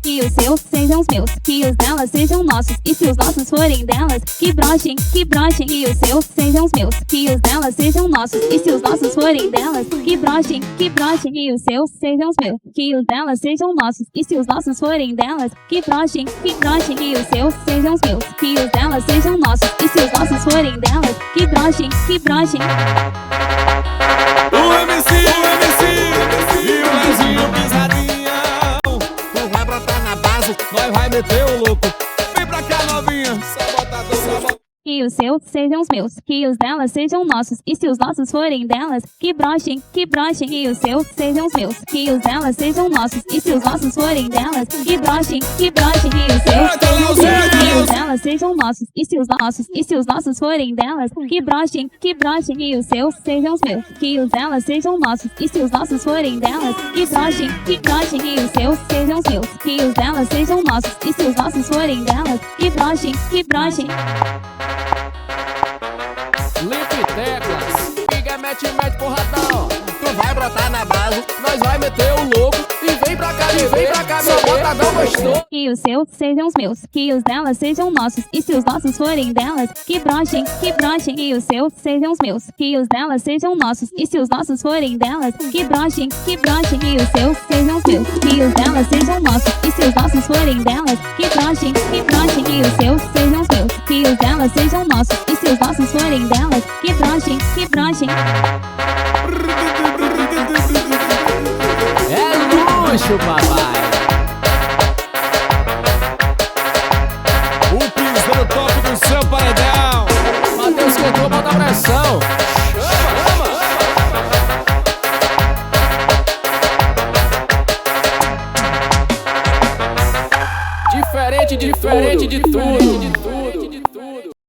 que os seus sejam os meus, que os delas sejam nossos, e se os nossos forem delas, que brochem, que os seus sejam os meus, que os delas sejam nossos, e se os nossos forem delas, que brochem, que os seus sejam os meus, que os delas sejam nossos, e se os nossos forem delas, que brochem, que os seus sejam os meus, que os delas sejam nossos, e se os nossos forem delas, que brochem, O MC e o Lezinho Pisadinha. Tu vai brotar na base, nós vai meter o louco. Vem pra cá, novinha, sabotador, sabotador. que os seus sejam os meus, que os delas sejam nossos, e se os nossos forem delas, que brochem, que os seus sejam os meus, que os delas sejam nossos, e se os nossos forem delas, que brochem, que os seus sejam os meus, que os delas sejam nossos, e se os nossos forem delas, que brochem, que os seus sejam os meus, que os delas sejam nossos, e se os nossos forem delas, que brochem, que os seus sejam os meus, que os delas sejam nossos, e se os nossos forem delas, que brochem, Limpe teclas, liga, mete porradão. Tu vai brotar na base, nós vai meter o louco. E vem pra cá, meu botadão gostou. que os seus sejam os meus, que os delas sejam nossos, e se os nossos forem delas, que brochem, que os seus sejam os meus, que os delas sejam nossos, e se os nossos forem delas, que brochem, que os seus sejam os meus, que os delas sejam nossos, e se os nossos forem delas, que brochem, que os seus sejam os meus, que os delas sejam nossos, e se os nossos forem delas, que brochem, É luxo, papai. O piso top do seu paredão. Matheus cantou, bota pressão. Diferente de tudo.